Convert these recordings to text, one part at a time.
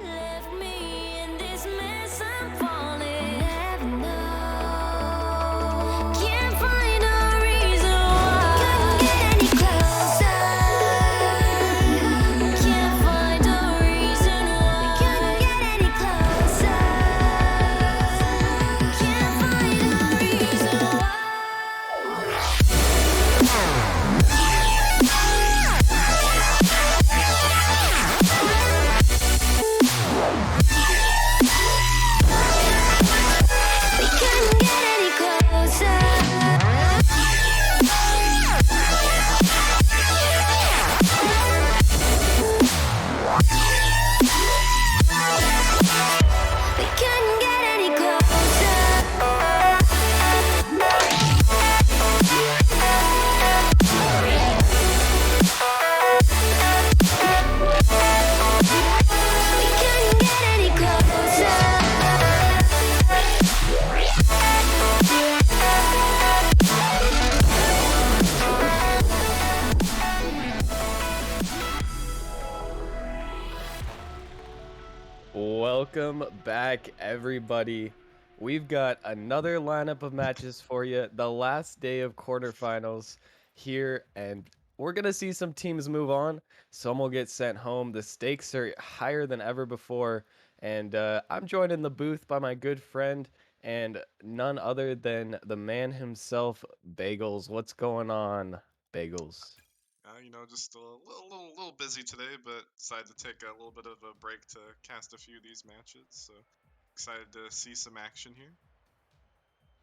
Left me in this mess, I'm falling. Never know. Can't find a reason why. Couldn't get any closer. Can't find a reason why. Couldn't get any closer. Can't find a reason why. We couldn't get any closer. We couldn't get any closer. We couldn't get any closer. Welcome back, everybody. We've got another lineup of matches for you. The last day of quarterfinals here, and we're going to see some teams move on. Some will get sent home. The stakes are higher than ever before. And I'm joined in the booth by my good friend and none other than the man himself, Bagels. What's going on, Bagels? Just a little busy today, but decided to take a little bit of a break to cast a few of these matches. So excited to see some action here.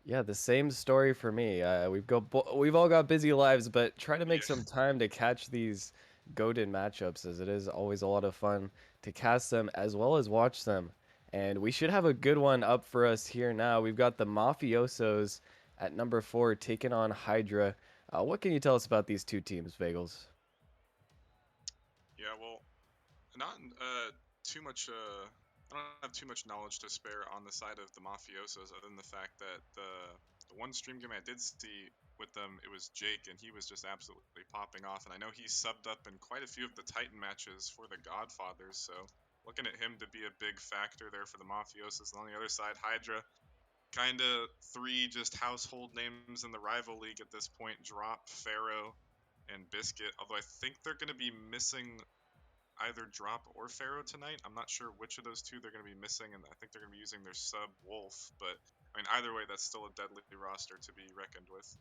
Yeah, the same story for me. We've all got busy lives, but try to make Yeah. some time to catch these goated matchups, as it is always a lot of fun to cast them as well as watch them. And we should have a good one up for us here now. We've got the Mafiosos at number 4 taking on Hydra. What can you tell us about these two teams, Bagels? Yeah, well, not too much. I don't have too much knowledge to spare on the side of the mafiosos, other than the fact that the one stream game I did see with them, it was Jake, and he was just absolutely popping off. And I know he's subbed up in quite a few of the Titan matches for the Godfathers, so looking at him to be a big factor there for the mafiosos. And on the other side, Hydra, kind of three just household names in the rival league at this point: Drop, Pharaoh, and Biscuit. Although I think they're going to be missing either Drop or Pharaoh tonight. I'm not sure which of those two they're going to be missing, and I think they're going to be using their sub Wolf. But I mean, either way, that's still a deadly roster to be reckoned with.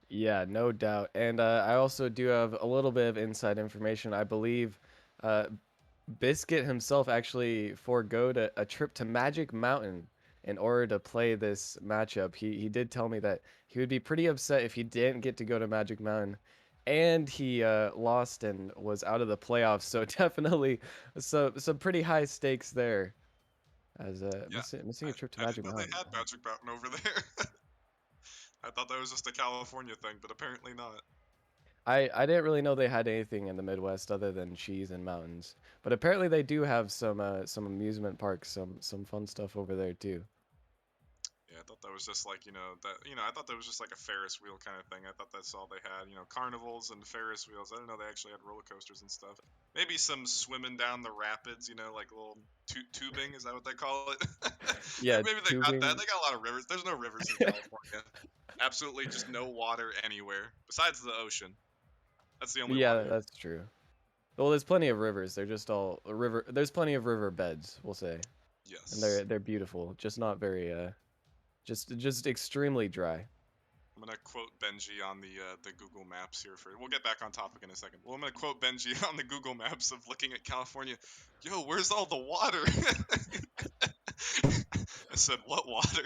Yeah, no doubt. And I also do have a little bit of inside information. I believe uh, Biscuit himself actually foregoed a trip to Magic Mountain in order to play this matchup. He did tell me that he would be pretty upset if he didn't get to go to Magic Mountain, and he lost and was out of the playoffs. So definitely some pretty high stakes there. As Yeah, missing a trip to I didn't Magic know they Mountain. had Magic Mountain over there. I thought that was just a California thing, but apparently not. I didn't really know they had anything in the Midwest other than cheese and mountains, but apparently they do have some amusement parks, some fun stuff over there too. Yeah, I thought that was just like, I thought that was just like a Ferris wheel kind of thing. I thought that's all they had, carnivals and Ferris wheels. I didn't know they actually had roller coasters and stuff. Maybe some swimming down the rapids, like a little tubing, is that what they call it? Yeah, Maybe they got that. tubing. They got a lot of rivers. There's no rivers in California. Absolutely just no water anywhere besides the ocean. That's the only Yeah, water. that's true. Well, there's plenty of rivers. They're just all a river. There's plenty of river beds, we'll say, and Yes. they're beautiful. Just not very just extremely dry. I'm gonna quote Benji on the Google Maps here for. We'll get back on topic in a second. Well, I'm gonna quote Benji on the Google Maps of looking at California. Yo, where's all the water? I said, what water?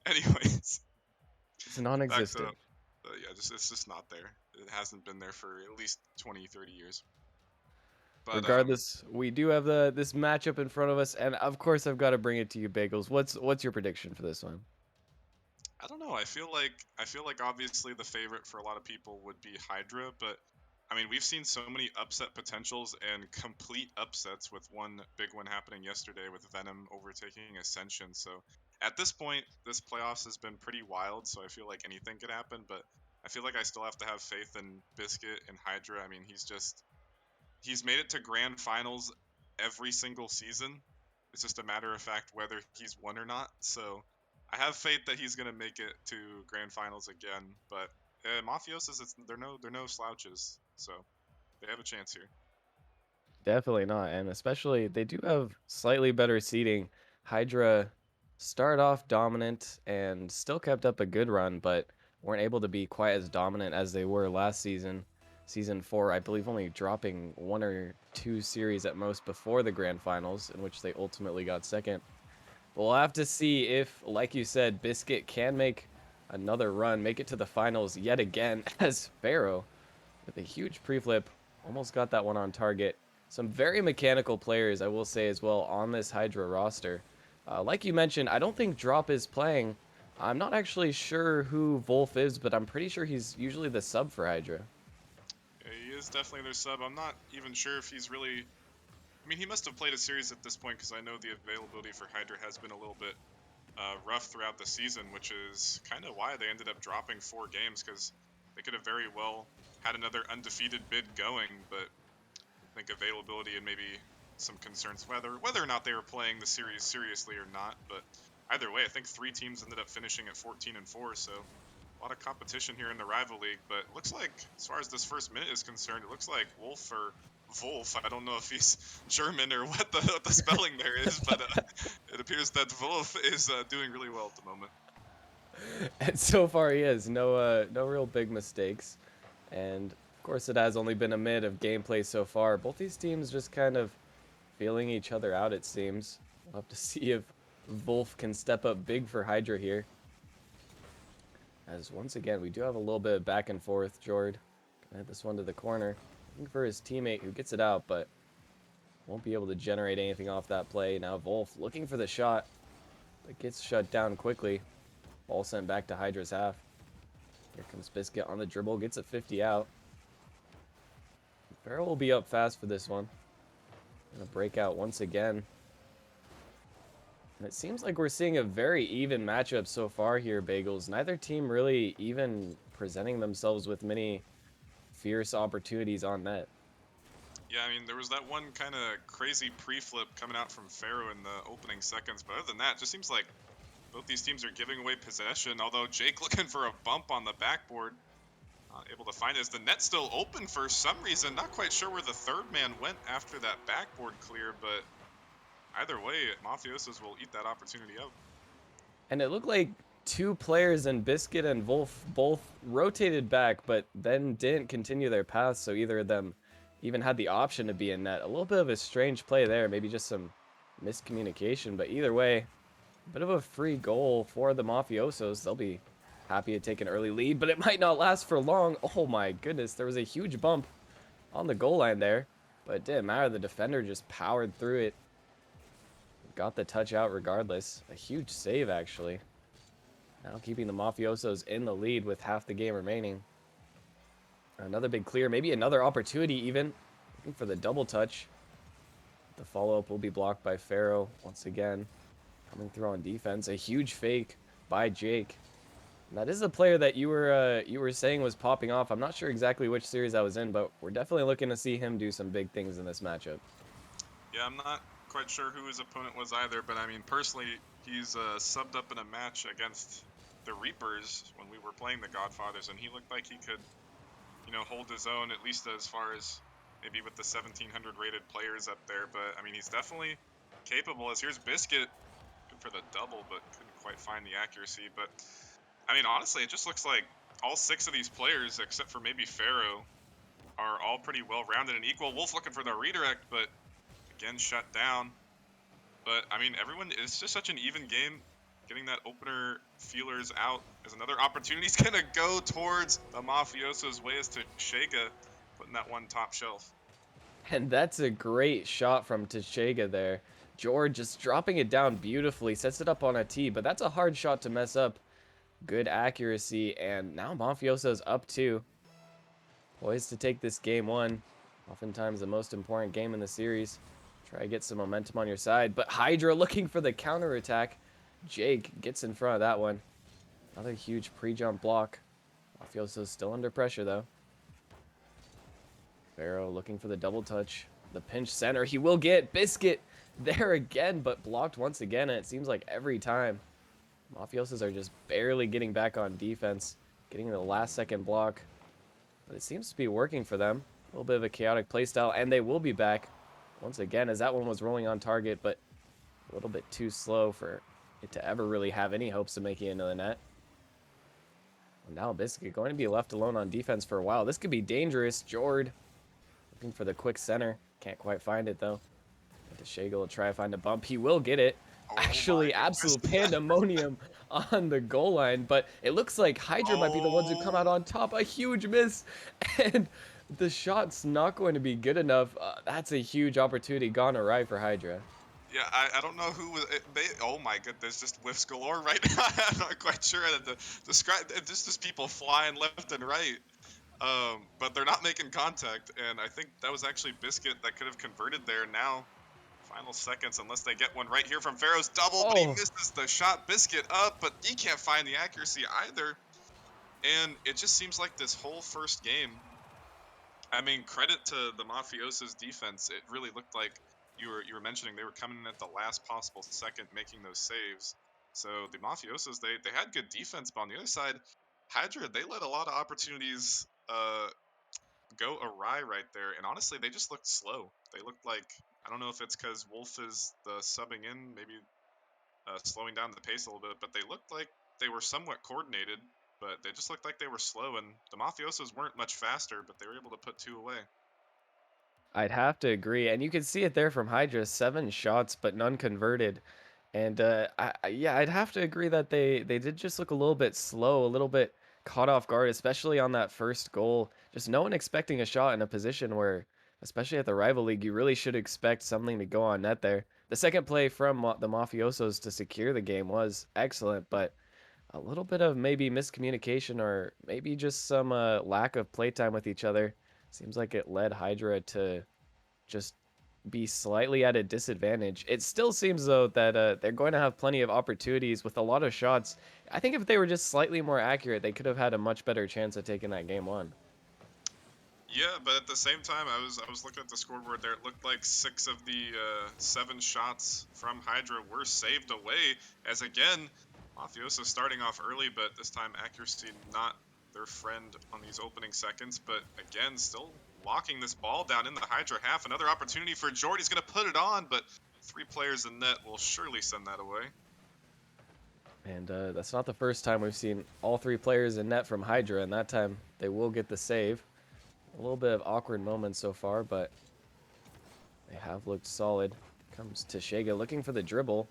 Anyways, It's back to non-existent. yeah, just it's just not there. It hasn't been there for at least 20, 30 years. But Regardless, we do have this matchup in front of us, and of course, I've got to bring it to you, Bagels. What's your prediction for this one? I don't know. I feel like obviously the favorite for a lot of people would be Hydra, but I mean we've seen so many upset potentials and complete upsets with one big one happening yesterday with Venom overtaking Ascension. So at this point, this playoffs has been pretty wild. So I feel like anything could happen, but I feel like I still have to have faith in Biscuit and Hydra. I mean he's made it to grand finals every single season. It's just a matter of fact whether he's won or not. So I have faith that he's gonna make it to grand finals again. But Mafiosos, they're no slouches, so they have a chance here. Definitely not. And especially, they do have slightly better seating. Hydra started off dominant and still kept up a good run, but weren't able to be quite as dominant as they were last season. Season 4, I believe, only dropping 1 or 2 series at most before the grand finals, in which they ultimately got second. But we'll have to see if, like you said, Biscuit can make another run, make it to the finals yet again, as Pharaoh with a huge pre-flip. Almost got that one on target. Some very mechanical players, I will say as well, on this Hydra roster. Like you mentioned, I don't think Drop is playing. I'm not actually sure who Wolf is, but I'm pretty sure he's usually the sub for Hydra. Yeah, he is definitely their sub. I'm not even sure if he's really. I mean, he must have played a series at this point because I know the availability for Hydra has been a little bit rough throughout the season, which is kind of why they ended up dropping 4 games because they could have very well had another undefeated bid going, but I think availability and maybe some concerns whether or not they were playing the series seriously or not. But either way, I think 3 teams ended up finishing at 14-4, so a lot of competition here in the rival league. But it looks like, as far as this first minute is concerned, it looks like Wolf or Wolf. I don't know if he's German or what the spelling there is, but it appears that Wolf is doing really well at the moment. And so far he is. No real big mistakes. And of course it has only been a minute of gameplay so far. Both these teams just kind of feeling each other out, it seems. We'll have to see if Wolf can step up big for Hydra here. As once again, we do have a little bit of back and forth. Jord gonna hit this one to the corner. Looking for his teammate who gets it out, but won't be able to generate anything off that play. Now Wolf looking for the shot, but gets shut down quickly. Ball sent back to Hydra's half. Here comes Biscuit on the dribble, gets a 50 out. Farrell will be up fast for this one. Gonna break out once again. And it seems like we're seeing a very even matchup so far here, Bagels. Neither team really even presenting themselves with many fierce opportunities on net. Yeah, I mean, there was that one kind of crazy pre-flip coming out from Pharaoh in the opening seconds, but other than that, it just seems like both these teams are giving away possession, although Jake looking for a bump on the backboard. Not able to find it as the net's still open for some reason. Not quite sure where the third man went after that backboard clear, but either way, Mafiosos will eat that opportunity up. And it looked like 2 players in Biscuit and Wolf both rotated back, but then didn't continue their path, so either of them even had the option to be in net. A little bit of a strange play there, maybe just some miscommunication, but either way, a bit of a free goal for the Mafiosos. They'll be happy to take an early lead, but it might not last for long. Oh my goodness, there was a huge bump on the goal line there, but it didn't matter. The defender just powered through it. Got the touch out regardless. A huge save, actually. Now keeping the Mafiosos in the lead with half the game remaining. Another big clear, maybe another opportunity even. Looking for the double touch. The follow-up will be blocked by Pharaoh once again. Coming through on defense. A huge fake by Jake. And that is a player that you were saying was popping off. I'm not sure exactly which series I was in, but we're definitely looking to see him do some big things in this matchup. Yeah, I'm not quite sure who his opponent was either, but I mean, personally, he's subbed up in a match against the Reapers when we were playing the Godfathers, and he looked like he could, hold his own, at least as far as maybe with the 1,700 rated players up there. But I mean, he's definitely capable. As here's Biscuit, good for the double, but couldn't quite find the accuracy. But I mean, honestly, it just looks like all 6 of these players, except for maybe Pharaoh, are all pretty well-rounded and equal. Wolf looking for the redirect, but again shut down. But I mean, everyone, it's just such an even game. Getting that opener feelers out is another opportunity. He's gonna go towards the Mafioso's way as to Shega, putting that one top shelf. And that's a great shot from Teixeira there. George just dropping it down beautifully, sets it up on a tee, but that's a hard shot to mess up. Good accuracy, and now Mafioso's up 2. Poised to take this game 1. Oftentimes the most important game in the series. Try to get some momentum on your side, but Hydra looking for the counterattack. Jake gets in front of that one. Another huge pre-jump block. Mafioso's still under pressure, though. Pharaoh looking for the double touch. The pinch center. He will get Biscuit there again, but blocked once again, and it seems like every time. Mafiosos are just barely getting back on defense, getting the last second block. But it seems to be working for them. A little bit of a chaotic playstyle, and they will be back once again, as that one was rolling on target, but a little bit too slow for it to ever really have any hopes of making it into the net. And now Biscuit going to be left alone on defense for a while. This could be dangerous. Jord looking for the quick center. Can't quite find it, though. Deshega will try to find a bump. He will get it. Oh Actually, my absolute goodness. pandemonium on the goal line, but it looks like Hydra might be the ones who come out Oh. on top. A huge miss, and the shot's not going to be good enough. That's a huge opportunity gone awry for Hydra. Yeah, I don't know who was oh my goodness, just whiffs galore right now. I'm not quite sure how to describe just people flying left and right. But they're not making contact, and I think that was actually Biscuit that could have converted there. Now final seconds, unless they get one right here from Pharaoh's double, but he Oh, misses the shot. Biscuit up, but he can't find the accuracy either. And it just seems like this whole first game, I mean, credit to the Mafiosos defense. It really looked like you were mentioning they were coming in at the last possible second, making those saves. So the Mafiosos, they had good defense, but on the other side, Hydra, they let a lot of opportunities go awry right there. And honestly, they just looked slow. They looked like, I don't know if it's because Wolf is the subbing in, maybe slowing down the pace a little bit, but they looked like they were somewhat coordinated, but they just looked like they were slow. And the Mafiosos weren't much faster, but they were able to put 2 away. I'd have to agree, and you can see it there from Hydra. 7 shots, but none converted. And yeah, I'd have to agree that they did just look a little bit slow, a little bit caught off guard, especially on that first goal. Just no one expecting a shot in a position where, especially at the rival league, you really should expect something to go on net there. The second play from the Mafiosos to secure the game was excellent, but a little bit of maybe miscommunication or maybe just some lack of playtime with each other. Seems like it led Hydra to just be slightly at a disadvantage. It still seems though that they're going to have plenty of opportunities with a lot of shots. I think if they were just slightly more accurate, they could have had a much better chance of taking that game 1. Yeah, but at the same time, I was looking at the scoreboard there. It looked like 6 of the 7 shots from Hydra were saved away. As again, Mafioso starting off early, but this time accuracy not their friend on these opening seconds. But again, still locking this ball down in the Hydra half. Another opportunity for Jordy's going to put it on, but 3 players in net will surely send that away. And that's not the first time we've seen all 3 players in net from Hydra, and that time they will get the save. A little bit of awkward moments so far, but they have looked solid. Comes Teshega looking for the dribble.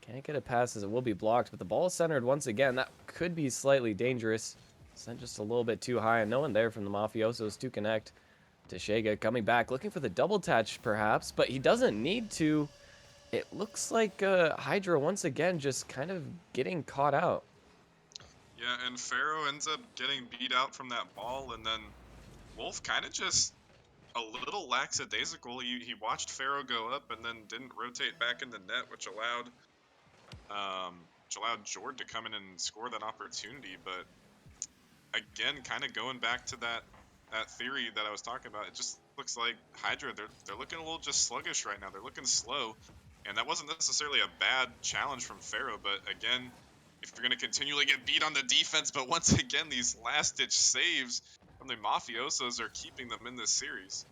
Can't get it past as it will be blocked, but the ball is centered once again. That could be slightly dangerous. Sent just a little bit too high, and no one there from the Mafiosos to connect. Teshega coming back, looking for the double touch perhaps, but he doesn't need to. It looks like Hydra once again just kind of getting caught out. Yeah, and Pharaoh ends up getting beat out from that ball, and then Wolf kind of just a little lackadaisical. He watched Pharaoh go up and then didn't rotate back in the net, which allowed Jord to come in and score that opportunity. But again, kind of going back to that theory that I was talking about, it just looks like Hydra they're looking a little just sluggish right now. They're looking slow, and that wasn't necessarily a bad challenge from Pharaoh. But again, if you're going to continually get beat on the defense, but once again these last-ditch saves from the Mafiosos are keeping them in this series.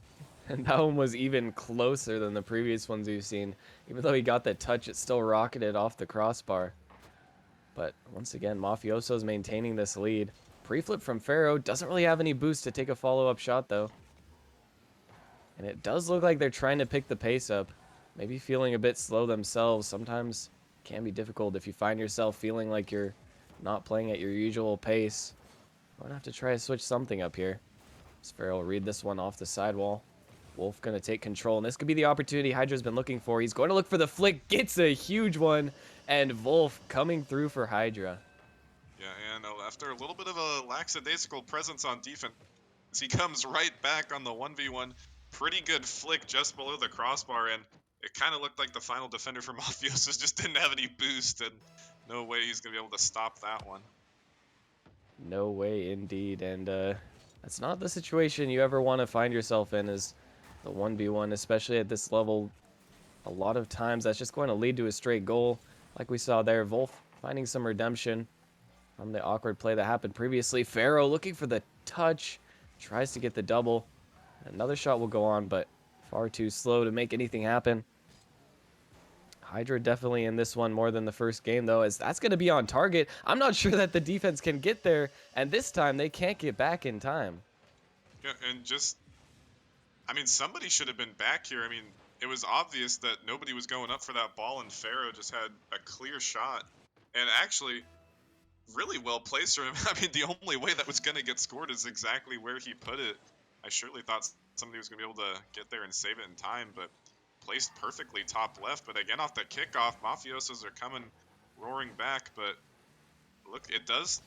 And that one was even closer than the previous ones we've seen. Even though he got the touch, it still rocketed off the crossbar. But once again, Mafioso's maintaining this lead. Pre-flip from Pharaoh doesn't really have any boost to take a follow-up shot, though. And it does look like they're trying to pick the pace up. Maybe feeling a bit slow themselves. Sometimes it can be difficult if you find yourself feeling like you're not playing at your usual pace. I'm going to have to try to switch something up here. Pharaoh will read this one off the sidewall. Wolf going to take control, and this could be the opportunity Hydra's been looking for. He's going to look for the flick, gets a huge one, and Wolf coming through for Hydra. I know. After a little bit of a lackadaisical presence on defense, he comes right back on the 1v1. Pretty good flick just below the crossbar, and it kind of looked like the final defender for Mafiosos just didn't have any boost, and no way he's going to be able to stop that one. No way, indeed. And that's not the situation you ever want to find yourself in, is the 1v1, especially at this level. A lot of times that's just going to lead to a straight goal, like we saw there. Wolf finding some redemption from the awkward play that happened previously. Pharaoh looking for the touch, tries to get the double. Another shot will go on, but far too slow to make anything happen. Hydra definitely in this one more than the first game, though, as that's going to be on target. I'm not sure that the defense can get there, and this time they can't get back in time. Yeah, and just, I mean, somebody should have been back here. I mean, it was obvious that nobody was going up for that ball, and Pharaoh just had a clear shot. And actually, really well placed for him. I mean, the only way that was going to get scored is exactly where he put it. I surely thought somebody was going to be able to get there and save it in time, but placed perfectly top left. But again, off the kickoff, Mafiosos are coming roaring back. But look, it does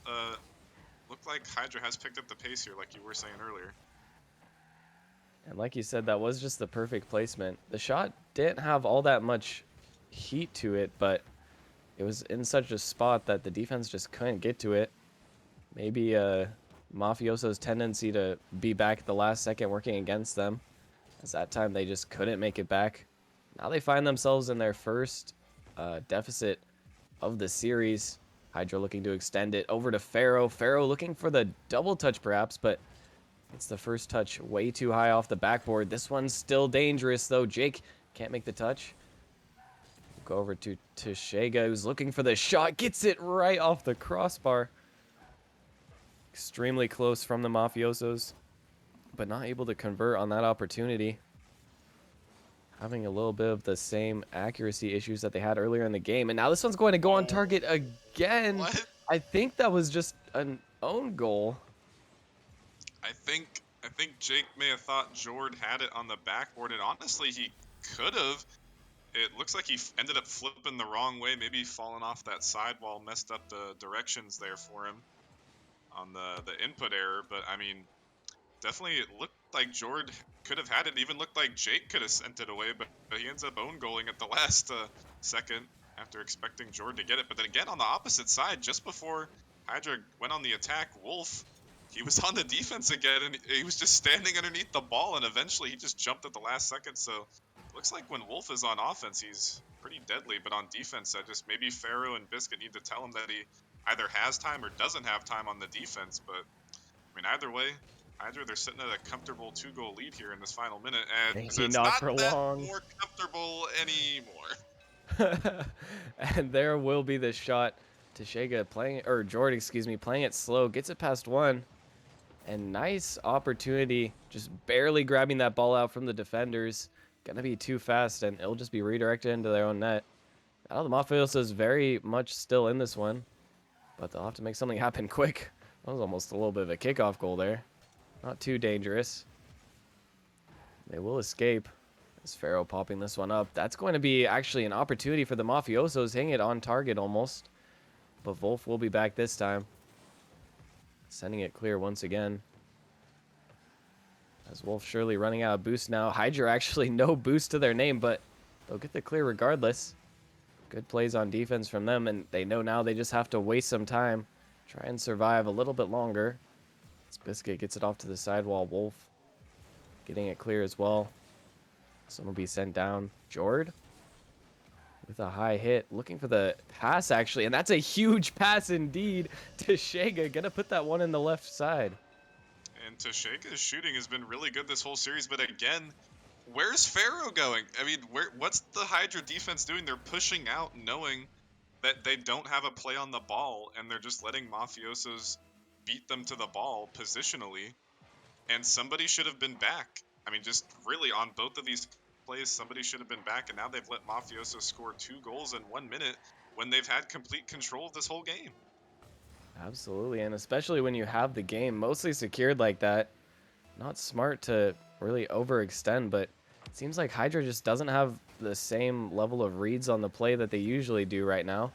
look like Hydra has picked up the pace here, like you were saying earlier. And like you said, that was just the perfect placement. The shot didn't have all that much heat to it, but it was in such a spot that the defense just couldn't get to it. Maybe Mafioso's tendency to be back at the last second working against them, as that time they just couldn't make it back. Now they find themselves in their first deficit of the series. Hydra looking to extend it over to Pharaoh. Pharaoh looking for the double touch perhaps, but it's the first touch way too high off the backboard. This one's still dangerous though. Jake can't make the touch. Go over to Tashega, who's looking for the shot. Gets it right off the crossbar. Extremely close from the Mafiosos, but not able to convert on that opportunity. Having a little bit of the same accuracy issues that they had earlier in the game. And now this one's going to go on target again. What? I think that was just an own goal. I think Jake may have thought Jord had it on the backboard, and honestly, he could have. It looks like he ended up flipping the wrong way, maybe falling off that sidewall, messed up the directions there for him on the input error. But I mean, definitely it looked like Jord could have had it. Even looked like Jake could have sent it away, but he ends up own goaling at the last second after expecting Jord to get it. But then again, on the opposite side, just before Hydra went on the attack, Wolf, he was on the defense again, and he was just standing underneath the ball, and eventually he just jumped at the last second. So looks like when Wolf is on offense, he's pretty deadly, but on defense, I just maybe Pharaoh and Biscuit need to tell him that he either has time or doesn't have time on the defense. But I mean, either way, Hydra, they're sitting at a comfortable 2-goal lead here in this final minute, and Maybe so it's not not for that long. more comfortable anymore. And there will be the shot. Tashega playing, or Jord, excuse me, playing it slow, gets it past one. And nice opportunity, just barely grabbing that ball out from the defenders. Gonna be too fast, and it'll just be redirected into their own net. Now the Mafiosos is very much still in this one, but they'll have to make something happen quick. That was almost a little bit of a kickoff goal there. Not too dangerous. They will escape. As Pharaoh popping this one up. That's going to be actually an opportunity for the Mafiosos, hitting it on target almost. But Wolf will be back this time. Sending it clear once again. As Wolf surely running out of boost now. Hydra actually no boost to their name, but they'll get the clear regardless. Good plays on defense from them, and they know now they just have to waste some time. Try and survive a little bit longer. As Biscuit gets it off to the sidewall. Wolf getting it clear as well. Some will be sent down. Jord with a high hit. Looking for the pass, actually. And that's a huge pass indeed to Shega. Gonna put that one in the left side. And Tashega's shooting has been really good this whole series, but again, where's Pharaoh going? I mean, what's the Hydra defense doing? They're pushing out knowing that they don't have a play on the ball, and they're just letting Mafiosos beat them to the ball positionally. And somebody should have been back. I mean, just really on both of these plays, somebody should have been back, and now they've let Mafiosos score 2 goals in 1 minute when they've had complete control of this whole game. Absolutely, and especially when you have the game mostly secured like that. Not smart to really overextend, but it seems like Hydra just doesn't have the same level of reads on the play that they usually do right now.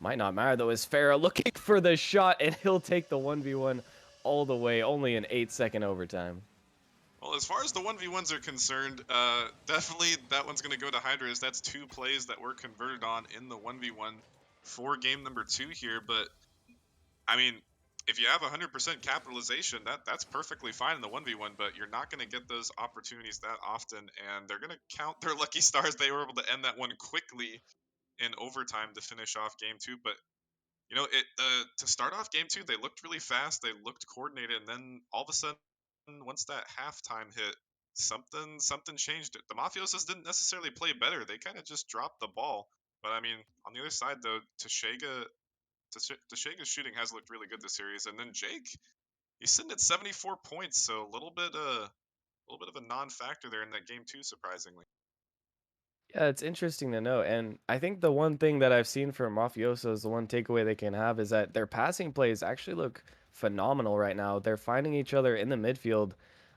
Might not matter though, as Farah looking for the shot, and he'll take the 1v1 all the way, only an 8-second overtime. Well, as far as the 1v1s are concerned, definitely that one's going to go to Hydra, as that's 2 plays that were converted on in the 1v1 for game number 2 here. But, I mean, if you have 100% capitalization, that's perfectly fine in the 1v1, but you're not going to get those opportunities that often, and they're going to count their lucky stars. They were able to end that one quickly in overtime to finish off game 2. But you know, it to start off game 2, they looked really fast, they looked coordinated, and then all of a sudden, once that halftime hit, something changed it. The Mafiosos didn't necessarily play better; they kind of just dropped the ball. But I mean, on the other side though, Tashega's shooting has looked really good this series, and then Jake, he's sitting at 74 points, so a little bit of a non-factor there in that game 2, surprisingly. Yeah, it's interesting to know. And I think the one thing that I've seen from Mafiosos, the one takeaway they can have is that their passing plays actually look phenomenal right now. They're finding each other in the midfield.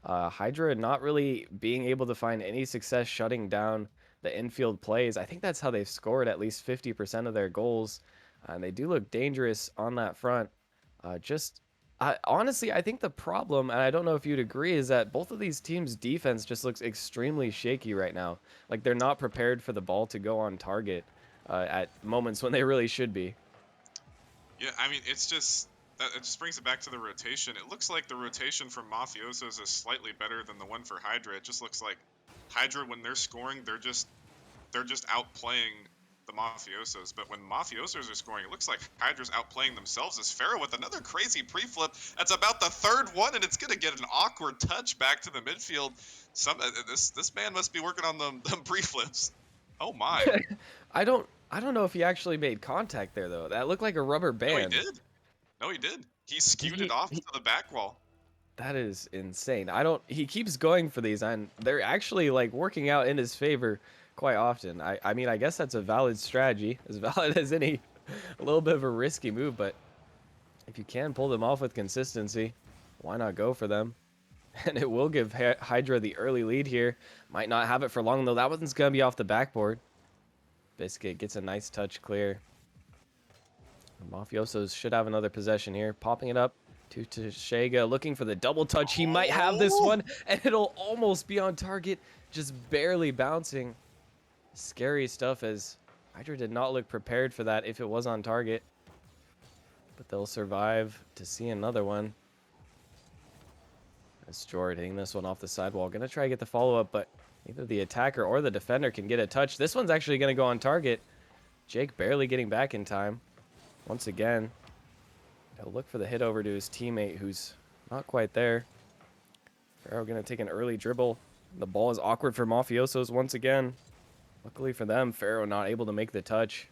Hydra not really being able to find any success shutting down the infield plays. I think that's how they've scored at least 50% of their goals. And they do look dangerous on that front. Just honestly, I think the problem, and I don't know if you'd agree, is that both of these teams' defense just looks extremely shaky right now. Like they're not prepared for the ball to go on target at moments when they really should be. Yeah, I mean, it's just that it just brings it back to the rotation. It looks like the rotation from Mafiosos is slightly better than the one for Hydra. It just looks like Hydra, when they're scoring, they're just outplaying the Mafiosos. But when Mafiosos are scoring, it looks like Hydra's outplaying themselves. As Pharaoh with another crazy pre-flip. That's about the third one, and it's gonna get an awkward touch back to the midfield. This man must be working on them pre-flips. Oh my! I don't know if he actually made contact there though. That looked like a rubber No, he band. did. No, he did. He skewed it He, off he to the back wall. That is insane. I don't He keeps going for these and they're actually like working out in his favor quite often. I mean, I guess that's a valid strategy, as valid as any. A little bit of a risky move, but if you can pull them off with consistency, why not go for them? And it will give Hydra the early lead here. Might not have it for long though. That one's gonna be off the backboard. Biscuit gets a nice touch clear. Mafiosos should have another possession here. Popping it up to Tashega, looking for the double touch. He might have this Oh! one, and it'll almost be on target, just barely bouncing. Scary stuff, as Hydra did not look prepared for that if it was on target. But they'll survive to see another one. That's Jord hitting this one off the sidewall. Gonna try to get the follow-up, but either the attacker or the defender can get a touch. This one's actually gonna go on target. Jake barely getting back in time. Once again, he'll look for the hit over to his teammate, who's not quite there. Pharaoh gonna take an early dribble. The ball is awkward for Mafiosos once again. Luckily for them, Pharaoh not able to make the touch.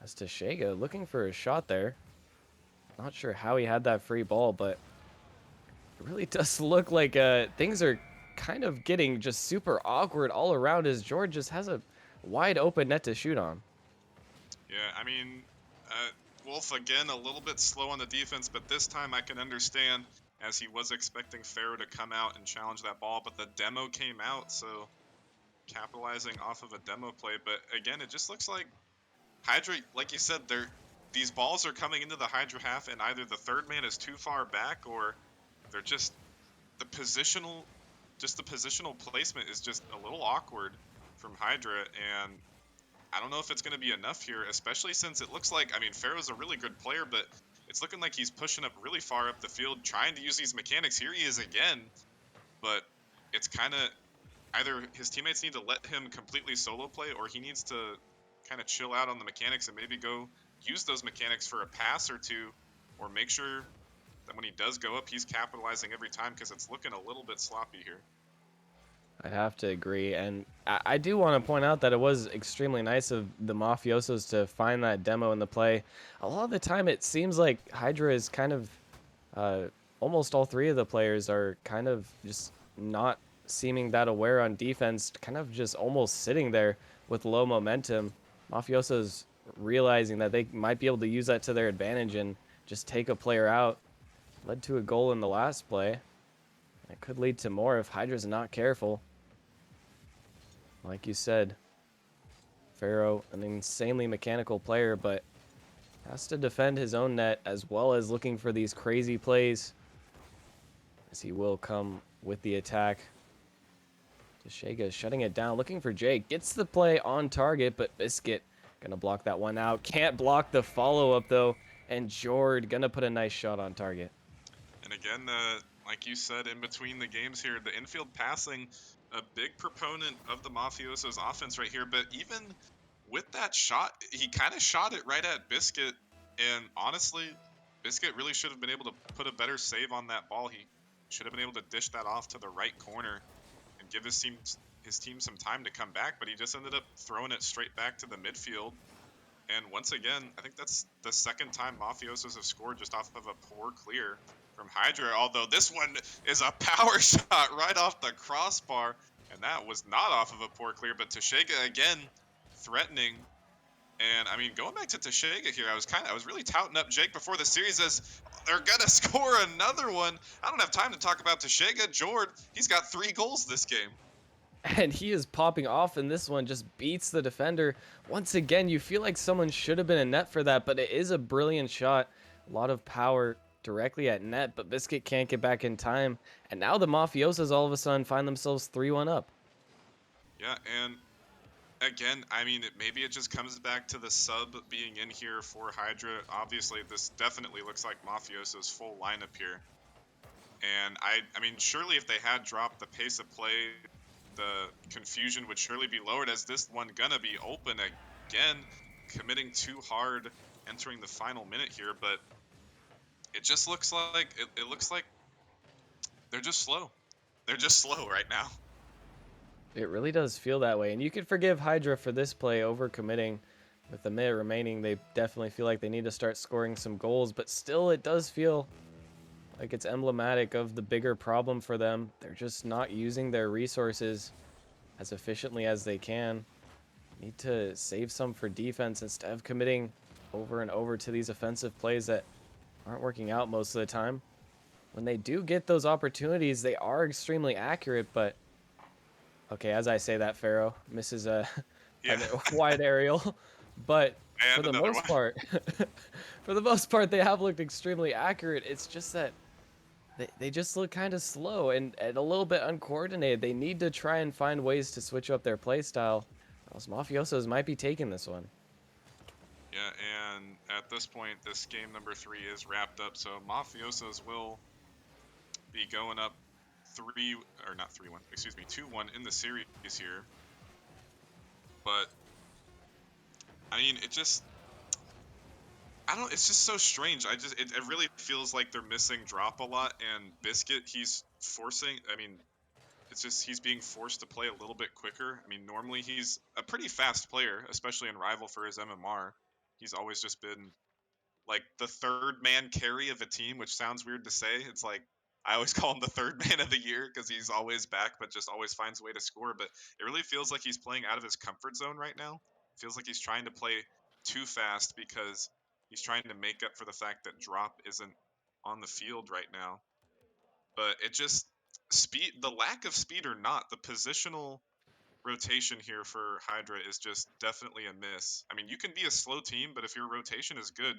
As Tashega looking for a shot there. Not sure how he had that free ball, but it really does look like things are kind of getting just super awkward all around, as George just has a wide open net to shoot on. Yeah, I mean, Wolf again a little bit slow on the defense, but this time I can understand, as he was expecting Pharaoh to come out and challenge that ball, but the demo came out, so capitalizing off of a demo play. But again, it just looks like Hydra, like you said, these balls are coming into the Hydra half, and either the third man is too far back, or they're just the positional, the positional placement is just a little awkward from Hydra, and I don't know if it's going to be enough here, especially since it looks like, I mean, Pharaoh's a really good player, but it's looking like he's pushing up really far up the field, trying to use these mechanics. Here he is again, but it's kind of either his teammates need to let him completely solo play, or he needs to kind of chill out on the mechanics and maybe go use those mechanics for a pass or two, or make sure that when he does go up, he's capitalizing every time, because it's looking a little bit sloppy here. I'd have to agree, and I do want to point out that it was extremely nice of the Mafiosos to find that demo in the play. A lot of the time, it seems like Hydra is kind of, almost all three of the players are kind of just not seeming that aware on defense, kind of just almost sitting there with low momentum. Mafiosos realizing that they might be able to use that to their advantage and just take a player out. Led to a goal in the last play. It could lead to more if Hydra's not careful. Like you said, Pharaoh, an insanely mechanical player, but has to defend his own net as well as looking for these crazy plays, as he will come with the attack. Tashega shutting it down, looking for Jake. Gets the play on target, but Biscuit gonna block that one out. Can't block the follow-up, though. And Jord gonna put a nice shot on target. And again, like you said, in between the games here, the infield passing, a big proponent of the Mafioso's offense right here. But even with that shot, he kind of shot it right at Biscuit. And honestly, Biscuit really should have been able to put a better save on that ball. He should have been able to dish that off to the right corner and give his team some time to come back. But he just ended up throwing it straight back to the midfield. And once again, I think that's the second time Mafiosos have scored just off of a poor clear from Hydra, although this one is a power shot right off the crossbar, and that was not off of a poor clear, but Tashega again threatening. And I mean, going back to Tashega here, I was really touting up Jake before the series as they're gonna score another one. I don't have time to talk about Tashega. Jord, he's got 3 goals this game. And he is popping off, and this one just beats the defender. Once again, you feel like someone should have been in net for that, but it is a brilliant shot. A lot of power directly at net, but Biscuit can't get back in time. And now the Mafiosos all of a sudden find themselves 3-1 up. Yeah, and again, I mean, maybe it just comes back to the sub being in here for Hydra. Obviously, this definitely looks like Mafioso's full lineup here. And I mean, surely if they had dropped the pace of play, the confusion would surely be lowered, as this one gonna be open again, committing too hard, entering the final minute here. But it just looks like it looks like they're just slow. They're just slow right now. It really does feel that way, and you could forgive Hydra for this play overcommitting. With the minute remaining, they definitely feel like they need to start scoring some goals, but still it does feel like it's emblematic of the bigger problem for them. They're just not using their resources as efficiently as they can. Need to save some for defense instead of committing over and over to these offensive plays that aren't working out most of the time. When they do get those opportunities, they are extremely accurate, but okay, as I say that, Pharaoh misses a, Yeah, a wide aerial, but for and the another most one. part, for the most part, they have looked extremely accurate. It's just that they just look kind of slow and a little bit uncoordinated. They need to try and find ways to switch up their play style, or else Mafiosos might be taking this one. Yeah, and at this point, this game number 3 is wrapped up. So Mafiosos will be going up 2-1 in the series here. But I mean, it's just so strange. It really feels like they're missing drop a lot, and Biscuit, I mean, it's just he's being forced to play a little bit quicker. I mean, normally he's a pretty fast player, especially in Rival for his MMR. He's always just been like the third man carry of a team, which sounds weird to say. It's like I always call him the third man of the year because he's always back, but just always finds a way to score. But it really feels like he's playing out of his comfort zone right now. It feels like he's trying to play too fast because he's trying to make up for the fact that drop isn't on the field right now. But it just the lack of speed or not, the positional rotation here for Hydra is just definitely a miss. I mean, you can be a slow team, but if your rotation is good,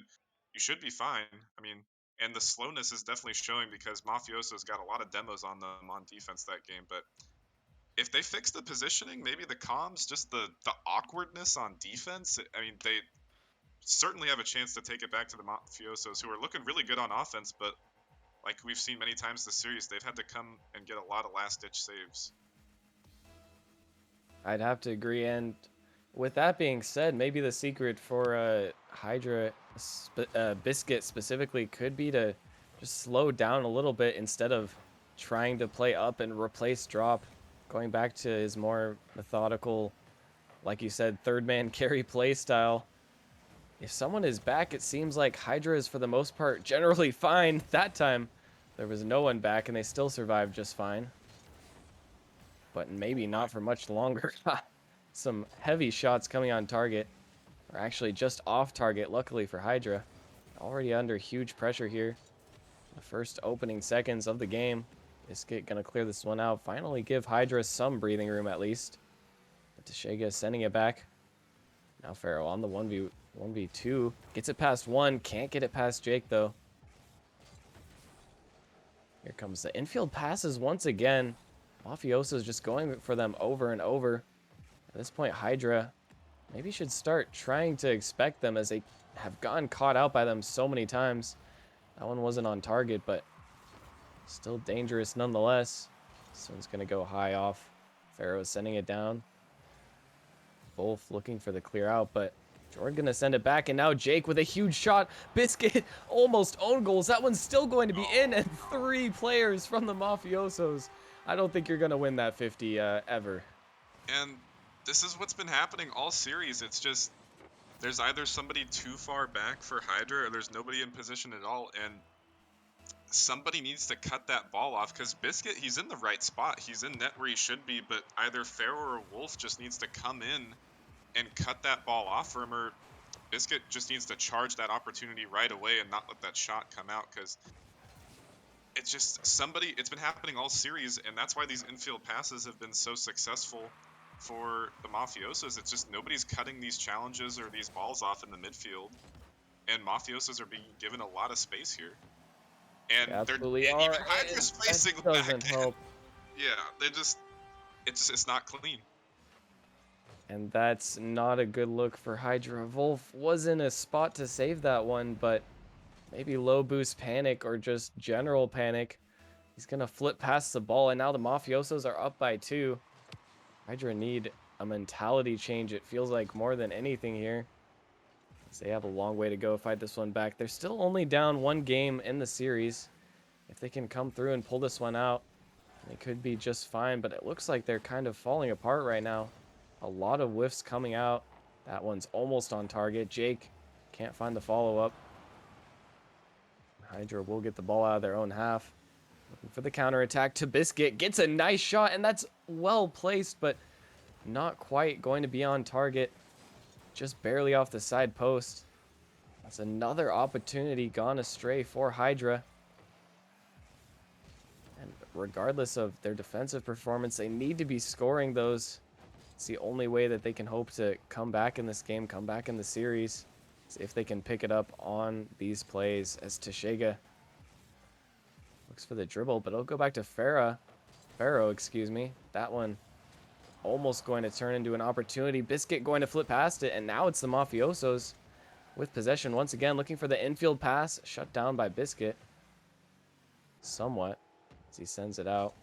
you should be fine. I mean, and the slowness is definitely showing because Mafioso's got a lot of demos on them on defense that game. But if they fix the positioning, maybe the comms, just the awkwardness on defense, I mean, they certainly have a chance to take it back to the Mafiosos, who are looking really good on offense, but like we've seen many times this series, they've had to come and get a lot of last-ditch saves. I'd have to agree. And with that being said, maybe the secret for Hydra Biscuit specifically could be to just slow down a little bit instead of trying to play up and replace drop, going back to his more methodical, like you said, third man carry play style. If someone is back, it seems like Hydra is for the most part generally fine. That time there was no one back and they still survived just fine, but maybe not for much longer. Some heavy shots coming on target, or actually just off target, luckily for Hydra. Already under huge pressure here. The first opening seconds of the game. Biscuit gonna clear this one out. Finally give Hydra some breathing room at least. But Tashega sending it back. Now Pharaoh on the 1v2. Gets it past one. Can't get it past Jake, though. Here comes the infield passes once again. Mafioso's just going for them over and over. At this point, Hydra maybe should start trying to expect them, as they have gotten caught out by them so many times. That one wasn't on target, but still dangerous nonetheless. This one's going to go high off. Pharaoh's sending it down. Both looking for the clear out, but Jordan going to send it back, and now Jake with a huge shot. Biscuit almost own goals. That one's still going to be in, and 3 players from the Mafiosos. I don't think you're going to win that 50 ever. And this is what's been happening all series. It's just there's either somebody too far back for Hydra or there's nobody in position at all, and somebody needs to cut that ball off, because Biscuit, he's in the right spot. He's in net where he should be, but either Pharaoh or Wolf just needs to come in and cut that ball off for him, or Biscuit just needs to charge that opportunity right away and not let that shot come out, because it's just somebody, it's been happening all series, and that's why these infield passes have been so successful for the Mafiosos. It's just nobody's cutting these challenges or these balls off in the midfield, and Mafiosos are being given a lot of space here. And They they're absolutely and are, even Hydra's and facing that the doesn't back help. end. Yeah, they just it's not clean. And that's not a good look for Hydra. Wolf was in a spot to save that one, but maybe low boost panic or just general panic. He's going to flip past the ball, and now the Mafiosos are up by 2. Hydra need a mentality change, it feels like, more than anything here, as they have a long way to go fight this one back. They're still only down 1 game in the series. If they can come through and pull this one out, they could be just fine, but it looks like they're kind of falling apart right now. A lot of whiffs coming out. That one's almost on target. Jake can't find the follow-up. Hydra will get the ball out of their own half. Looking for the counterattack to Biscuit. Gets a nice shot, and that's well placed, but not quite going to be on target. Just barely off the side post. That's another opportunity gone astray for Hydra. And regardless of their defensive performance, they need to be scoring those. It's the only way that they can hope to come back in this game, come back in the series. See if they can pick it up on these plays, as Tashega looks for the dribble, but it'll go back to Pharaoh, excuse me. That one almost going to turn into an opportunity. Biscuit going to flip past it, and now it's the Mafiosos with possession once again, looking for the infield pass, shut down by Biscuit somewhat as he sends it out.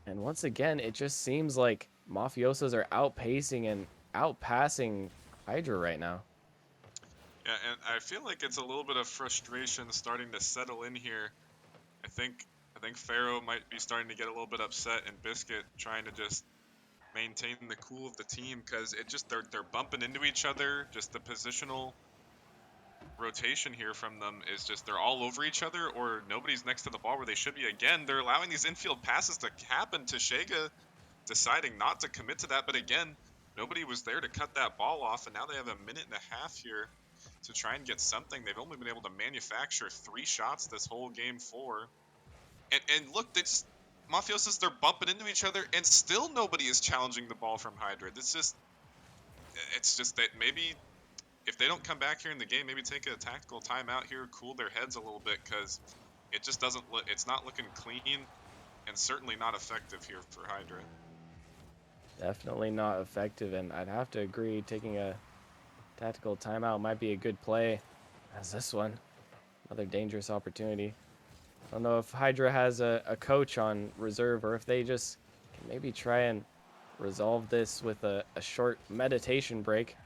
And once again, it just seems like Mafiosos are outpacing and outpassing Hydra right now. Yeah, and I feel like it's a little bit of frustration starting to settle in here. I think Pharaoh might be starting to get a little bit upset, and Biscuit trying to just maintain the cool of the team, because it just they're bumping into each other. Just the positional rotation here from them is just they're all over each other, or nobody's next to the ball where they should be. Again, they're allowing these infield passes to happen. Tashega deciding not to commit to that, but again, nobody was there to cut that ball off, and now they have a minute and a half here to try and get something. They've only been able to manufacture 3 shots this whole game 4. And look, it's Mafiosos, they're bumping into each other, and still nobody is challenging the ball from Hydra. It's just that maybe if they don't come back here in the game, maybe take a tactical timeout here, cool their heads a little bit, because it just doesn't look, it's not looking clean, and certainly not effective here for Hydra. Definitely not effective, and I'd have to agree, taking a tactical timeout might be a good play. As this one, another dangerous opportunity. I don't know if Hydra has a coach on reserve, or if they just can maybe try and resolve this with a short meditation break.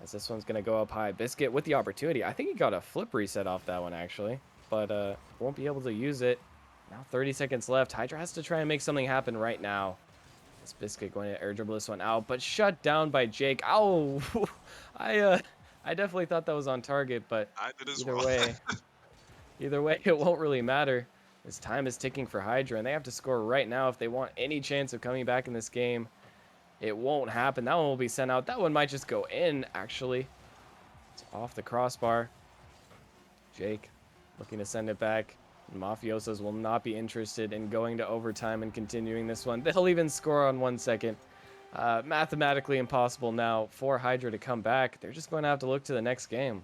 As this one's going to go up high. Biscuit with the opportunity. I think he got a flip reset off that one, actually, but won't be able to use it. Now 30 seconds left. Hydra has to try and make something happen right now. This Biscuit going to air dribble this one out, but shut down by Jake. Ow! I definitely thought that was on target, but I did as either well. way, either way, it won't really matter. This time is ticking for Hydra, and they have to score right now if they want any chance of coming back in this game. It won't happen. That one will be sent out. That one might just go in, actually. It's off the crossbar. Jake looking to send it back. Mafiosos will not be interested in going to overtime and continuing this one. They'll even score on 1 second. Mathematically impossible now for Hydra to come back. They're just going to have to look to the next game.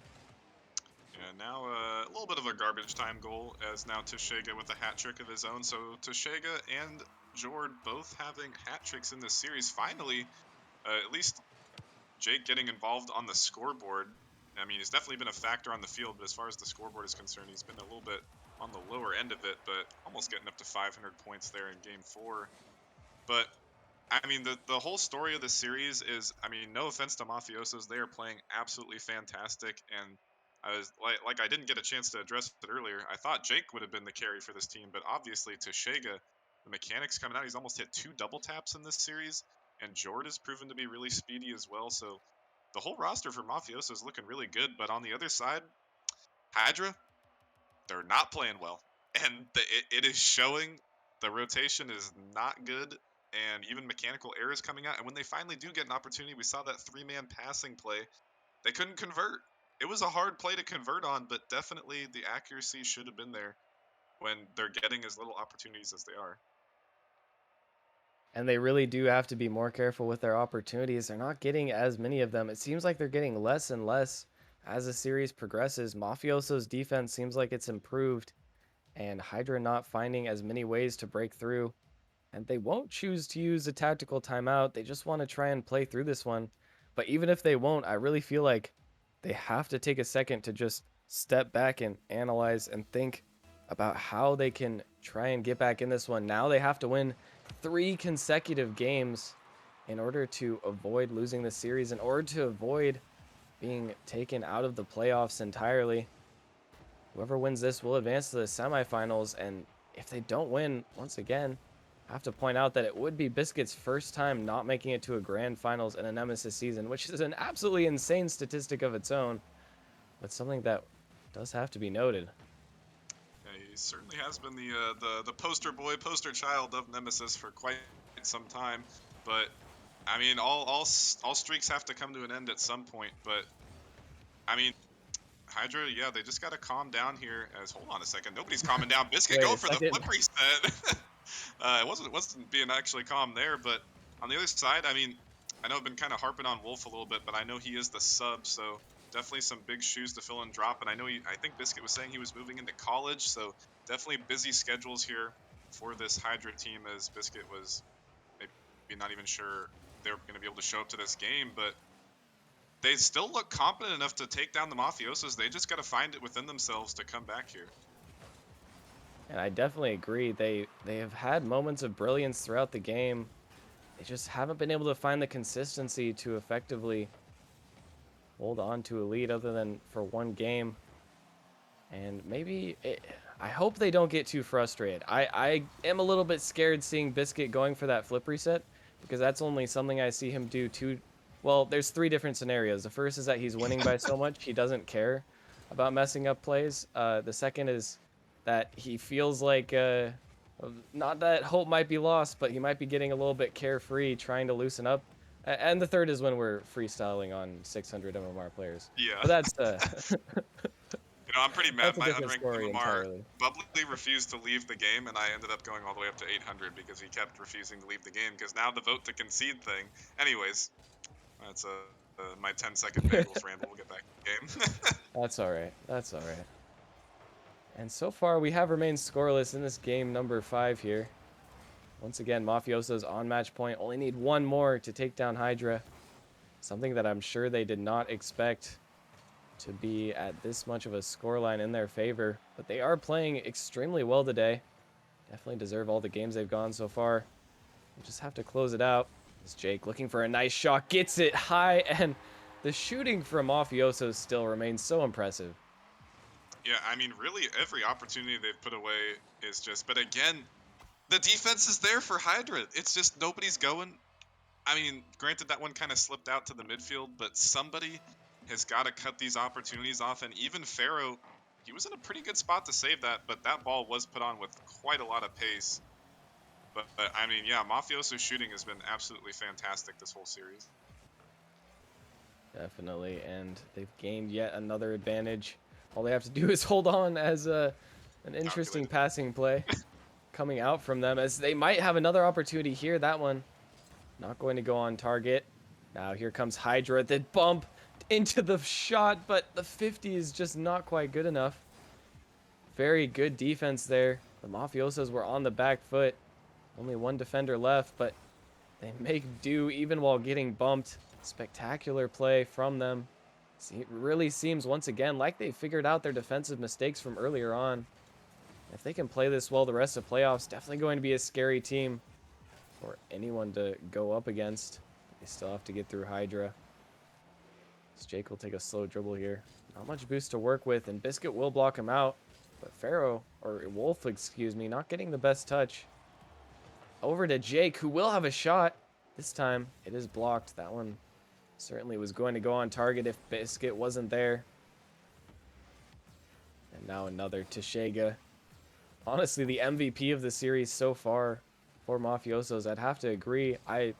Yeah, now a little bit of a garbage time goal as now Tashega with a hat trick of his own. So Tashega and Jord both having hat tricks in this series. Finally, at least Jake getting involved on the scoreboard. I mean, he's definitely been a factor on the field, but as far as the scoreboard is concerned, he's been a little bit on the lower end of it, but almost getting up to 500 points there in game 4. But I mean, the whole story of the series is, I mean, no offense to Mafiosos, they are playing absolutely fantastic. And I was like I didn't get a chance to address it earlier. I thought Jake would have been the carry for this team, but obviously Tashega, the mechanics coming out, he's almost hit 2 double taps in this series, and Jord has proven to be really speedy as well. So the whole roster for Mafiosos is looking really good. But on the other side, Hydra, they're not playing well, and it is showing. The rotation is not good, and even mechanical errors coming out. And when they finally do get an opportunity, we saw that 3-man passing play. They couldn't convert. It was a hard play to convert on, but definitely the accuracy should have been there when they're getting as little opportunities as they are. And they really do have to be more careful with their opportunities. They're not getting as many of them. It seems like they're getting less and less as the series progresses. Mafioso's defense seems like it's improved, and Hydra not finding as many ways to break through. And they won't choose to use a tactical timeout. They just want to try and play through this one. But even if they won't, I really feel like they have to take a second to just step back and analyze and think about how they can try and get back in this one. Now they have to win 3 consecutive games in order to avoid losing the series, in order to avoid being taken out of the playoffs entirely. Whoever wins this will advance to the semifinals, and if they don't win, once again, I have to point out that it would be Biscuit's first time not making it to a grand finals in a Nemesis season, which is an absolutely insane statistic of its own, but something that does have to be noted. Yeah, he certainly has been the poster boy, poster child of Nemesis for quite some time. But I mean, all streaks have to come to an end at some point. But I mean, Hydra, yeah, they just gotta calm down here. As hold on a second, nobody's calming down. Biscuit Wait a going for the second. flip reset. It wasn't being actually calm there, but on the other side, I mean, I know I've been kind of harping on Wolf a little bit, but I know he is the sub, so definitely some big shoes to fill and drop. And I think Biscuit was saying he was moving into college, so definitely busy schedules here for this Hydra team, as Biscuit was maybe not even sure they were going to be able to show up to this game, but they still look competent enough to take down the Mafiosos. They just got to find it within themselves to come back here. And I definitely agree. They have had moments of brilliance throughout the game. They just haven't been able to find the consistency to effectively hold on to a lead other than for one game. And I hope they don't get too frustrated. I am a little bit scared seeing Biscuit going for that flip reset, because that's only something I see him do well, there's 3 different scenarios. The first is that he's winning by so much he doesn't care about messing up plays. The second is that he feels like not that hope might be lost, but he might be getting a little bit carefree trying to loosen up. And the third is when we're freestyling on 600 MMR players. Yeah. But that's I'm pretty mad. that's a My different unranked story MMR entirely. bubbly refused to leave the game, and I ended up going all the way up to 800 because he kept refusing to leave the game. Because now the vote to concede thing. Anyways, that's my 10-second Bengals ramble. We'll get back to the game. That's all right. That's all right. And so far, we have remained scoreless in this game number 5 here. Once again, Mafioso's on match point. Only need 1 more to take down Hydra. Something that I'm sure they did not expect to be at this much of a scoreline in their favor. But they are playing extremely well today. Definitely deserve all the games they've gone so far. We just have to close it out. As Jake looking for a nice shot, gets it high, and the shooting from Mafioso still remains so impressive. Yeah, I mean, really, every opportunity they've put away is just. But again, the defense is there for Hydra. It's just nobody's going. I mean, granted, that one kind of slipped out to the midfield, but somebody has got to cut these opportunities off. And even Pharaoh, he was in a pretty good spot to save that, but that ball was put on with quite a lot of pace. But I mean, yeah, Mafioso's shooting has been absolutely fantastic this whole series. Definitely, and they've gained yet another advantage. All they have to do is hold on as an interesting Calculated. passing play coming out from them, as they might have another opportunity here. That one Not going to go on target. Now here comes Hydra. The bump into the shot, but the 50 is just not quite good enough. Very good defense there. The Mafiosos were on the back foot. Only one defender left, but they make do even while getting bumped. Spectacular play from them. See, it really seems once again like they figured out their defensive mistakes from earlier on. If they can play this well the rest of playoffs, definitely going to be a scary team for anyone to go up against. They still have to get through Hydra. So Jake will take a slow dribble here. Not much boost to work with, and Biscuit will block him out. But Pharaoh, or Wolf, excuse me, not getting the best touch. Over to Jake, who will have a shot. This time, it is blocked. That one certainly was going to go on target if Biscuit wasn't there. And now another Tashega. Honestly, the MVP of the series so far for Mafiosos, I'd have to agree. Oh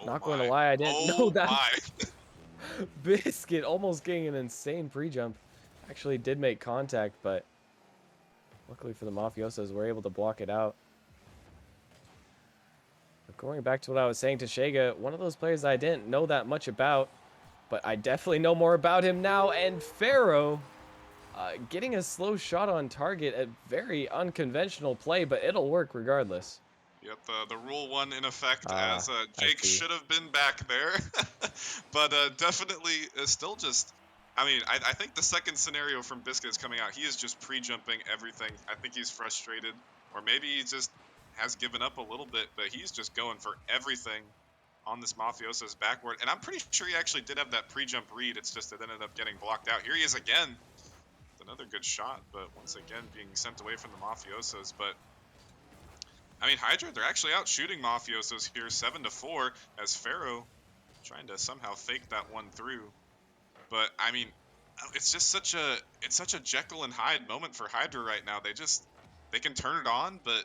Not going to my. lie, I didn't know Oh that. my. Biscuit almost getting an insane pre-jump. Actually did make contact, but luckily for the Mafiosos, we're able to block it out. But going back to what I was saying, Tashega, one of those players I didn't know that much about, but I definitely know more about him now. And Pharaoh getting a slow shot on target, a very unconventional play, but it'll work regardless. Yep, the rule one in effect as I Jake see. should have been back there, but definitely still just. I mean, I think the second scenario from Biscuit is coming out. He is just pre-jumping everything. I think he's frustrated, or maybe he just has given up a little bit, but he's just going for everything on this Mafioso's backboard. And I'm pretty sure he actually did have that pre-jump read. It's just it ended up getting blocked out. Here he is again. Another good shot, but once again being sent away from the Mafiosos. But I mean, Hydra, they're actually out shooting Mafiosos here, 7-4, as Pharaoh trying to somehow fake that one through. But I mean, it's just such a Jekyll and Hyde moment for Hydra right now. They can turn it on, but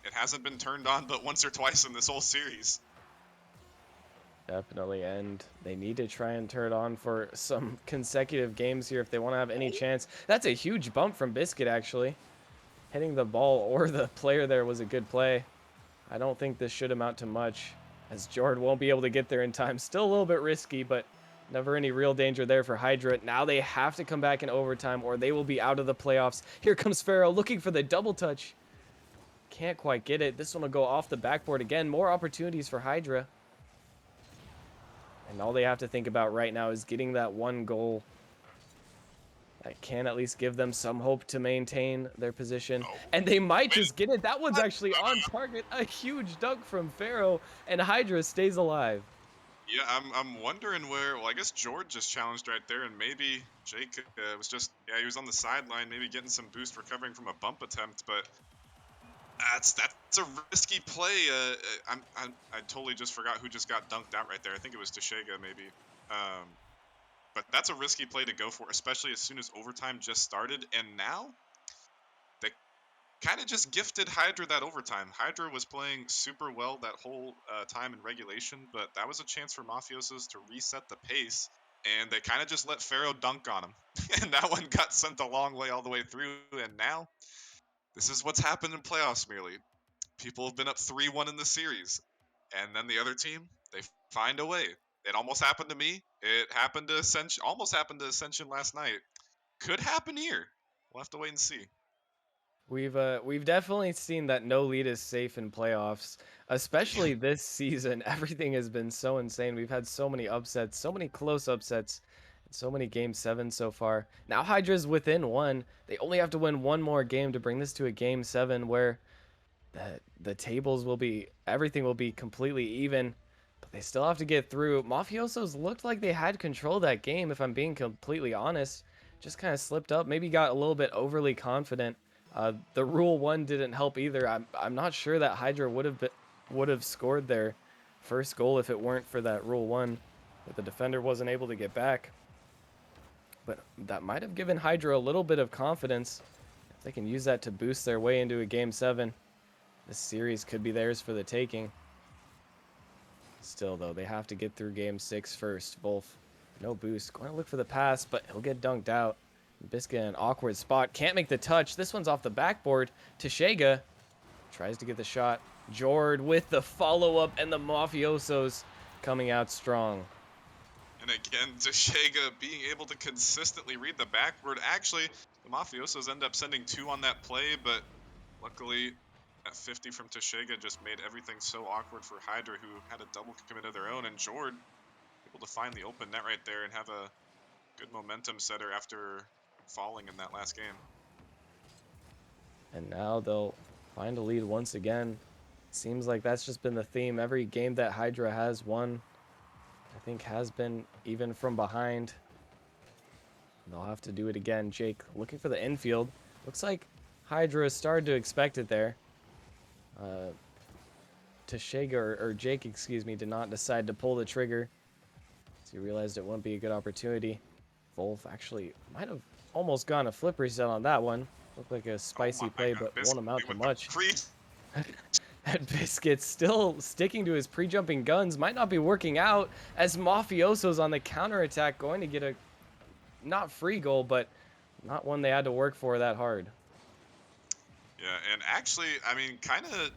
it hasn't been turned on but once or twice in this whole series. Definitely, and they need to try and turn it on for some consecutive games here if they want to have any chance. That's a huge bump from Biscuit, actually. Hitting the ball or the player there was a good play. I don't think this should amount to much, as Jordan won't be able to get there in time. Still a little bit risky, but never any real danger there for Hydra. Now they have to come back in overtime or they will be out of the playoffs. Here comes Pharaoh looking for the double touch. Can't quite get it. This one will go off the backboard again. More opportunities for Hydra. And all they have to think about right now is getting that one goal that can at least give them some hope to maintain their position. Oh, And they might wait, just get it. That one's what? actually on target. A huge dunk from Pharaoh, and Hydra stays alive. Yeah, I'm wondering where. Well, I guess George just challenged right there, and maybe Jake was just he was on the sideline, maybe getting some boost recovering from a bump attempt, but that's a risky play. I totally just forgot who just got dunked out right there. I think it was Tashega maybe. Um, but that's a risky play to go for, especially as soon as overtime just started, and now they kind of just gifted Hydra that overtime. Hydra was playing super well that whole time in regulation, but that was a chance for Mafiosos to reset the pace, and they kind of just let Pharaoh dunk on him. And that one got sent a long way all the way through, and now this is what's happened in playoffs merely. People have been up 3-1 in the series, and then the other team, they find a way. It almost happened to me. It happened to Ascension, almost happened to Ascension last night. Could happen here. We'll have to wait and see. We've definitely seen that no lead is safe in playoffs, especially this season. Everything has been so insane. We've had so many upsets, so many close upsets, and so many game 7 so far. Now Hydra's within one. They only have to win one more game to bring this to a game 7 where the tables will be everything will be completely even, but they still have to get through. Mafiosos looked like they had control of that game, if I'm being completely honest. Just kind of slipped up, maybe got a little bit overly confident. The rule one didn't help either. I'm not sure that Hydra would have scored their first goal if it weren't for that rule one, but the defender wasn't able to get back. But that might have given Hydra a little bit of confidence. If they can use that to boost their way into a game 7, this series could be theirs for the taking. Still, though, they have to get through game 6 first. Wolf, no boost. Going to look for the pass, but he'll get dunked out. Biscuit in an awkward spot. Can't make the touch. This one's off the backboard. Tashega tries to get the shot. Jord with the follow-up, and the Mafiosos coming out strong. And again, Tashega being able to consistently read the backboard. Actually, the Mafiosos end up sending 2 on that play, but luckily, that 50 from Tashega just made everything so awkward for Hydra, who had a double commit of their own. And Jord able to find the open net right there and have a good momentum setter after falling in that last game. And now they'll find a lead once again. Seems like that's just been the theme. Every game that Hydra has won, I think, has been even from behind. They'll have to do it again. Jake looking for the infield. Looks like Hydra started to expect it there. Tashega, or Jake, excuse me, did not decide to pull the trigger. So he realized it wouldn't be a good opportunity. Wolf actually might have almost gone a flip reset on that one. Looked like a spicy play, but won't amount to much. And Biscuit still sticking to his pre-jumping guns. Might not be working out, as Mafioso's on the counterattack, going to get a not free goal, but not one they had to work for that hard. Yeah, and actually, I mean, kind of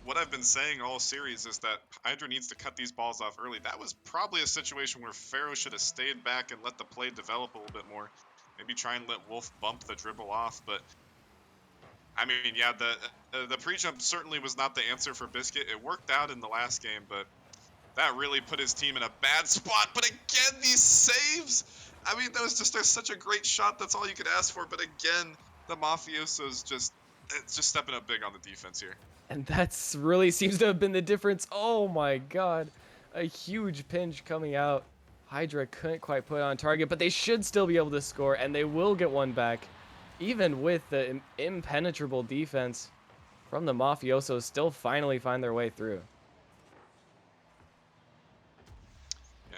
what I've been saying all series is that Hydra needs to cut these balls off early. That was probably a situation where Pharaoh should have stayed back and let the play develop a little bit more. Maybe try and let Wolf bump the dribble off, but I mean, yeah, the pre-jump certainly was not the answer for Biscuit. It worked out in the last game, but that really put his team in a bad spot. But again, these saves! I mean, that was just such a great shot. That's all you could ask for. But again, the Mafiosos just stepping up big on the defense here. And that's really seems to have been the difference. Oh my god. A huge pinch coming out. Hydra couldn't quite put it on target, but they should still be able to score, and they will get one back. Even with the impenetrable defense from the Mafiosos, still finally find their way through.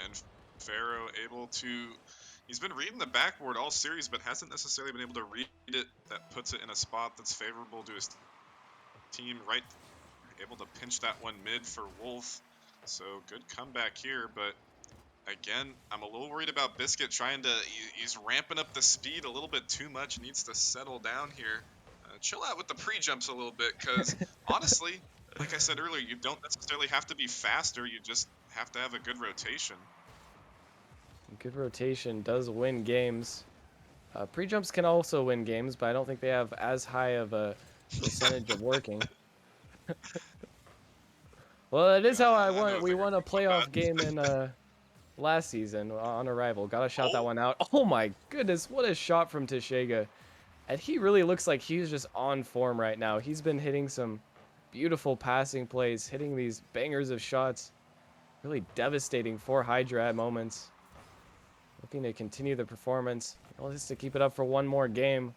And Pharaoh able to... He's been reading the backboard all series, but hasn't necessarily been able to read it. That puts it in a spot that's favorable to his team, right? Able to pinch that one mid for Wolf. So good comeback here, but again, I'm a little worried about Biscuit trying to... He's ramping up the speed a little bit too much. Needs to settle down here. Chill out with the pre-jumps a little bit, because honestly, like I said earlier, you don't necessarily have to be faster. You just have to have a good rotation. Good rotation does win games. Pre-jumps can also win games, but I don't think they have as high of a percentage of working. Well, it is how I won. We won a playoff game in last season on Arrival. Got to shout that one out. Oh my goodness, what a shot from Tashega. And he really looks like he's just on form right now. He's been hitting some beautiful passing plays, hitting these bangers of shots. Really devastating for Hydra at moments. Looking to continue the performance. Well, just to keep it up for one more game.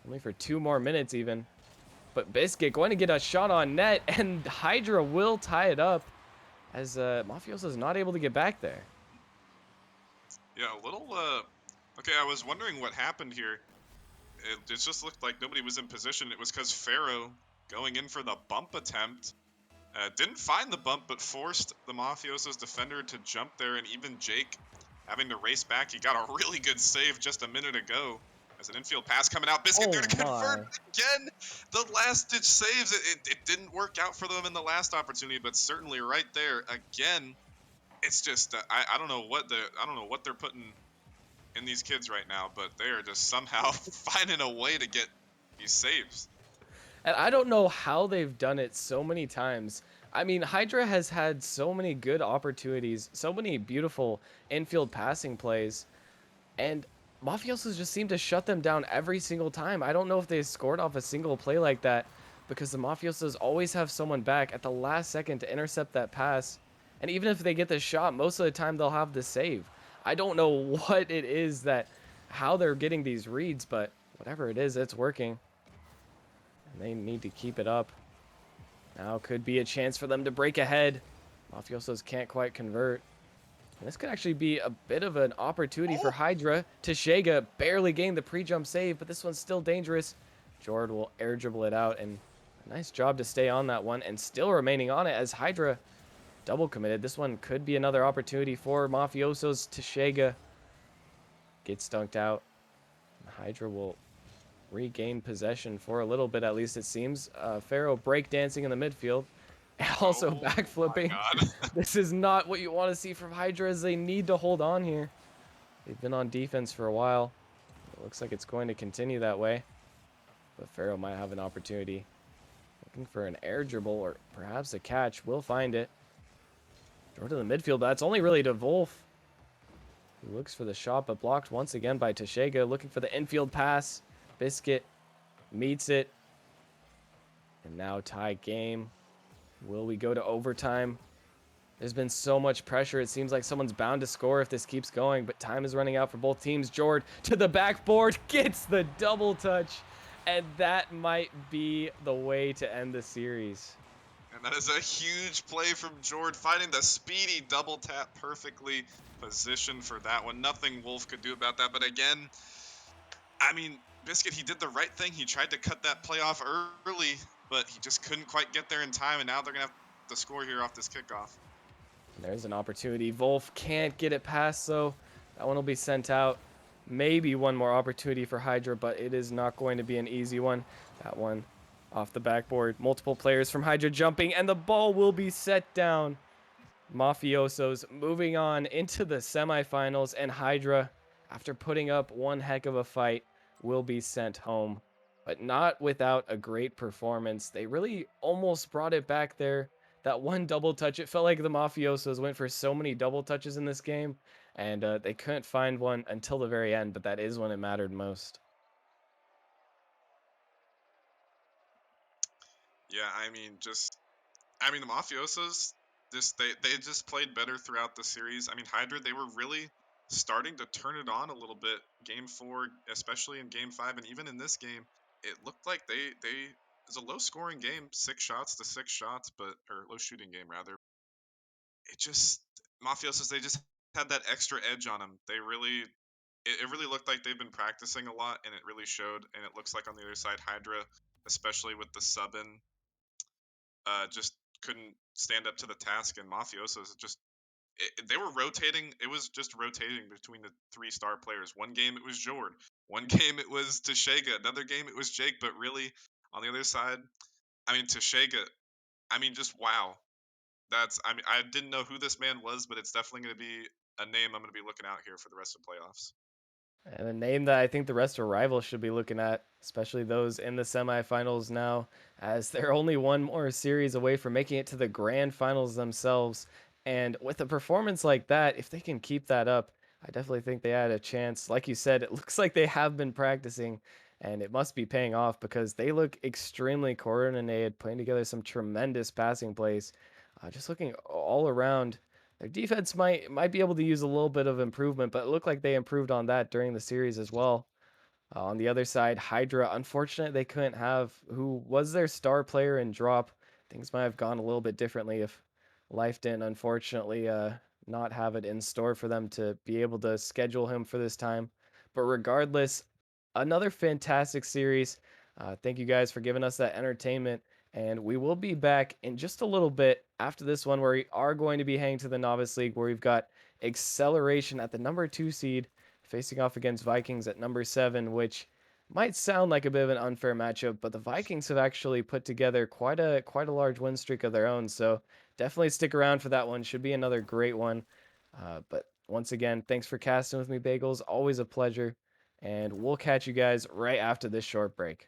Only for 2 more minutes even. But Biscuit going to get a shot on net, and Hydra will tie it up, as Mafioso is not able to get back there. Yeah, a little... Okay, I was wondering what happened here. It just looked like nobody was in position. It was because Pharaoh, going in for the bump attempt, didn't find the bump, but forced the Mafioso's defender to jump there, and even Jake having to race back. He got a really good save just a minute ago. As an infield pass coming out, Biscuit there to convert again. The last-ditch saves. It didn't work out for them in the last opportunity, but certainly right there again. It's just I don't know what they're putting in these kids right now, but they are just somehow finding a way to get these saves. And I don't know how they've done it so many times. I mean, Hydra has had so many good opportunities, so many beautiful infield passing plays, and Mafiosos just seem to shut them down every single time. I don't know if they scored off a single play like that, because the Mafiosos always have someone back at the last second to intercept that pass. And even if they get the shot, most of the time they'll have the save. I don't know what it is how they're getting these reads, but whatever it is, it's working. And they need to keep it up. Now could be a chance for them to break ahead. Mafiosos can't quite convert. And this could actually be a bit of an opportunity for Hydra. Tashega barely gained the pre-jump save, but this one's still dangerous. Jord will air dribble it out, and a nice job to stay on that one and still remaining on it as Hydra double committed. This one could be another opportunity for Mafiosos. Tashega gets dunked out. Hydra will regain possession for a little bit, at least it seems. Pharaoh breakdancing in the midfield. Also Oh my backflipping. god. This is not what you want to see from Hydra, as they need to hold on here. They've been on defense for a while. It looks like it's going to continue that way. But Pharaoh might have an opportunity. Looking for an air dribble or perhaps a catch. Will find it. Throw to the midfield, but that's only really to Wolf. He looks for the shot, but blocked once again by Tashega. Looking for the infield pass. Biscuit meets it. And now tie game. Will we go to overtime? There's been so much pressure. It seems like someone's bound to score if this keeps going, but time is running out for both teams. Jord to the backboard, gets the double touch, and that might be the way to end the series. And that is a huge play from Jord, finding the speedy double tap perfectly positioned for that one. Nothing Wolf could do about that. But again, I mean, Biscuit, he did the right thing. He tried to cut that play off early, but he just couldn't quite get there in time. And now they're going to have to score here off this kickoff. There's an opportunity. Wolf can't get it past, so that one will be sent out. Maybe one more opportunity for Hydra, but it is not going to be an easy one. That one off the backboard. Multiple players from Hydra jumping, and the ball will be set down. Mafiosos moving on into the semifinals, and Hydra, after putting up one heck of a fight, will be sent home. But not without a great performance. They really almost brought it back there. That one double touch, it felt like the Mafiosos went for so many double touches in this game, and they couldn't find one until the very end, but that is when it mattered most. Yeah, the Mafiosos, they just played better throughout the series. I mean, Hydra, they were really starting to turn it on a little bit. Game 4, especially in Game 5, and even in this game, it looked like it was a low scoring game, 6 shots to 6 shots, but or low shooting game rather. It just Mafiosos, they just had that extra edge on them. It really looked like they've been practicing a lot, and it really showed. And it looks like on the other side, Hydra, especially with the sub in, just couldn't stand up to the task. And Mafiosos they were rotating. It was just rotating between the 3-star players. One game it was Jord. One game it was Tashega. Another game it was Jake. But really, on the other side, I mean Tashega. I mean, just wow. I didn't know who this man was, but it's definitely going to be a name I'm going to be looking out here for the rest of the playoffs. And a name that I think the rest of rivals should be looking at, especially those in the semifinals now, as they're only one more series away from making it to the grand finals themselves. And with a performance like that, if they can keep that up, I definitely think they had a chance. Like you said, it looks like they have been practicing, and it must be paying off because they look extremely coordinated, putting together some tremendous passing plays. Just looking all around, their defense might be able to use a little bit of improvement, but it looked like they improved on that during the series as well. On the other side, Hydra, unfortunate they couldn't have who was their star player in drop. Things might have gone a little bit differently if life didn't unfortunately not have it in store for them to be able to schedule him for this time. But regardless, another fantastic series. Thank you guys for giving us that entertainment. And we will be back in just a little bit after this one, where we are going to be heading to the Novice League, where we've got Acceleration at the number 2 seed facing off against Vikings at number 7, which might sound like a bit of an unfair matchup, but the Vikings have actually put together quite a large win streak of their own. So definitely stick around for that one. Should be another great one. But once again, thanks for casting with me, Bagels. Always a pleasure. And we'll catch you guys right after this short break.